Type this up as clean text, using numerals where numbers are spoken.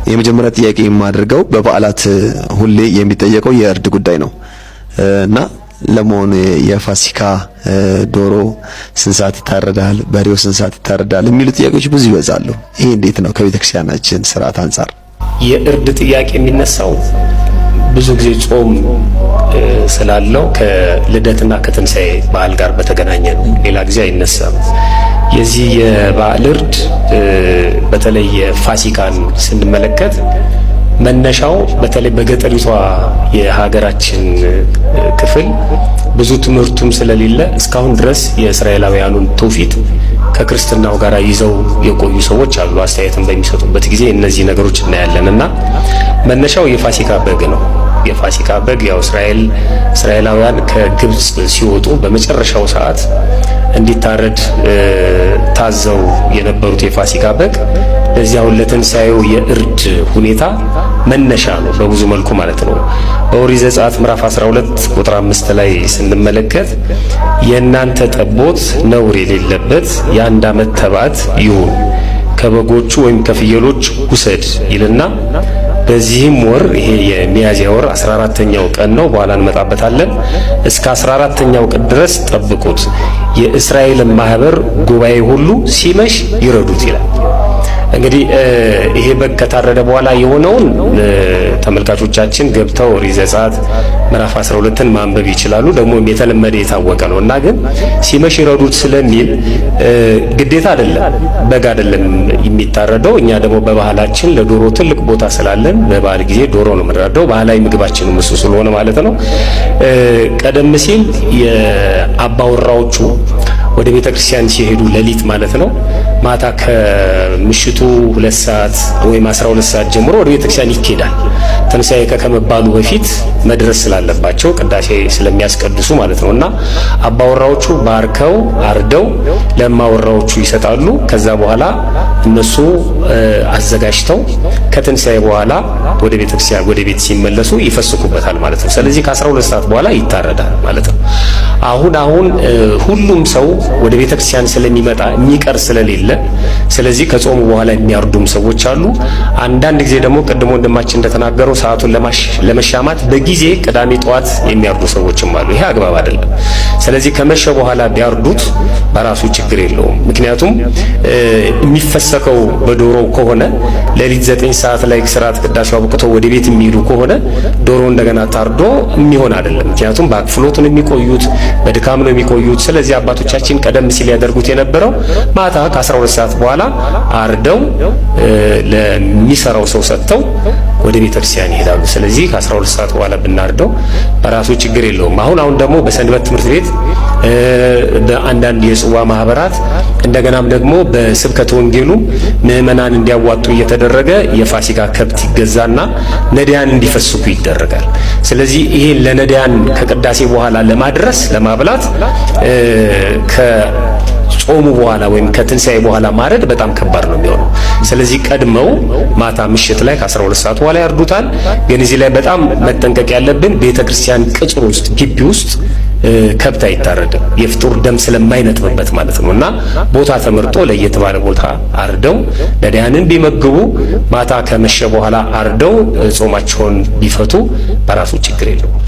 የመጀመሪያ ጥያቄ የማደርገው በበዓላት ሁሌ የሚጠየቀው የእርድ ጉዳይ ነው እና ለመሆኑ የፋሲካ ዶሮ ስንት ሰዓት ይታረዳል፣ በሬው ስንት ሰዓት ይታረዳል የሚሉ ጥያቄዎች ብዙ ይበዛሉ። ይሄ እንዴት ነው ከቤተክርስቲያናችን ስርዓት አንፃር? የእርድ ጥያቄ የሚነሳው ብዙ ጊዜ ጾም ስላለው ከልደትና ከትንሣኤ በዓል ጋር በተገናኘ ነው። ሌላ ጊዜ አይነሳም። የዚህ የበዓል እርድ በተለይ የፋሲካን ስንመለከት መነሻው በተለይ በገጠሪቷ የሀገራችን ክፍል ብዙ ትምህርቱም ስለሌለ እስካሁን ድረስ የእስራኤላውያኑን ትውፊት ከክርስትናው ጋር ይዘው የቆዩ ሰዎች አሉ። አስተያየትን በሚሰጡበት ጊዜ እነዚህ ነገሮች እናያለንና መነሻው የፋሲካ በግ ነው። የፋሲካ በግ ያው እስራኤላውያን ከግብጽ ሲወጡ በመጨረሻው ሰዓት እንዲታረድ ታዘው የነበሩት የፋሲካ በግ ለዚያው ለትንሣኤው የእርድ ሁኔታ መነሻ ነው በብዙ መልኩ ማለት ነው። በኦሪት ዘጸአት ምዕራፍ 12 ቁጥር 5 ላይ ስንመለከት የእናንተ ጠቦት ነውር የሌለበት የአንድ ዓመት ተባት ይሁን ከበጎቹ ወይም ከፍየሎች ውሰድ ይልና በዚህም ወር ይሄ የሚያዝያ ወር 14ኛው ቀን ነው፣ በኋላ እንመጣበታለን። እስከ 14ኛው ቀን ድረስ ጠብቁት፣ የእስራኤልን ማህበር ጉባኤ ሁሉ ሲመሽ ይረዱት ይላል። እንግዲህ ይሄ በግ ከታረደ በኋላ የሆነውን ተመልካቾቻችን ገብተው ኦሪት ዘጸአት ምዕራፍ 12ን ማንበብ ይችላሉ። ደግሞ የተለመደ የታወቀ ነው እና ግን ሲመሽ ይረዱት ስለሚል ግዴታ አይደለም፣ በግ አይደለም የሚታረደው። እኛ ደግሞ በባህላችን ለዶሮ ትልቅ ቦታ ስላለን በበዓል ጊዜ ዶሮ ነው የምንረዳው። ባህላዊ ምግባችንም እሱ ስለሆነ ማለት ነው። ቀደም ሲል የአባወራዎቹ ወደ ቤተ ክርስቲያን ሲሄዱ ሌሊት ማለት ነው ማታ ከምሽቱ 2 ሰዓት ወይም 12 ሰዓት ጀምሮ ወደ ቤተ ክርስቲያን ይኬዳል። ትንሣኤ ከመባሉ በፊት መድረስ ስላለባቸው ቅዳሴ ስለሚያስቀድሱ ማለት ነውና አባወራዎቹ ባርከው አርደው ለማወራዎቹ ይሰጣሉ። ከዛ በኋላ እነሱ አዘጋጅተው ከትንሣኤ በኋላ ወደ ቤተ ክርስቲያን ወደ ቤት ሲመለሱ ይፈስኩበታል ማለት ነው። ስለዚህ ከ12 ሰዓት በኋላ ይታረዳል ማለት ነው። አሁን ሁሉም ሰው ወደ ቤተ ክርስቲያን ስለሚመጣ የሚቀር ስለሌለ ስለዚህ ከጾሙ በኋላ የሚያርዱም ሰዎች አሉ። አንዳንድ ጊዜ ደግሞ ቀድሞ ወንድማችን እንደተናገረው ሰዓቱን ለመሻማት በጊዜ ቅዳሜ ጠዋት የሚያርዱ ሰዎችም አሉ። ይሄ አግባብ አይደለም። ስለዚህ ከመሸ በኋላ ቢያርዱት በራሱ ችግር የለውም። ምክንያቱም የሚፈሰከው በዶሮው ከሆነ ሌሊት 9 ሰዓት ላይ ስርዓት ቅዳሴው አብቅቶ ወደ ቤት የሚሄዱ ከሆነ ዶሮ እንደገና ታርዶ የሚሆን አይደለም። ምክንያቱም በአክፍሎት ነው የሚቆዩት፣ በድካም ነው የሚቆዩት። ስለዚህ አባቶቻችን ቀደም ሲል ያደርጉት የነበረው ማታ ከ12 ሰዓት በኋላ አርደው ለሚሰራው ሰው ሰጥተው ወደ ቤተ ክርስቲያን ይሄዳሉ። ስለዚህ ከ12 ሰዓት በኋላ ብናርደው በራሱ ችግር የለውም። አሁን ደግሞ በሰንበት ትምህርት ቤት በአንዳንድ የጽዋ ማህበራት እንደገናም ደግሞ በስብከተ ወንጌሉ ምዕመናን እንዲያዋጡ እየተደረገ የፋሲካ ከብት ይገዛና ነዳያን እንዲፈስኩ ይደረጋል። ስለዚህ ይሄ ለነዳያን ከቅዳሴ በኋላ ለማድረስ ለማብላት ከጾሙ በኋላ ወይም ከትንሣኤ በኋላ ማረድ በጣም ከባድ ነው የሚሆነው። ስለዚህ ቀድመው ማታ ምሽት ላይ ከ12 ሰዓት በኋላ ያርዱታል። ግን እዚህ ላይ በጣም መጠንቀቅ ያለብን ቤተክርስቲያን ቅጽር ውስጥ ግቢ ውስጥ ከብት አይታረድም፣ የፍጡር ደም ስለማይነጥብበት ማለት ነው። እና ቦታ ተመርጦ ለየት ባለ ቦታ አርደው ነዳያንን ቢመግቡ ማታ ከመሸ በኋላ አርደው ጾማቸውን ቢፈቱ በራሱ ችግር የለውም።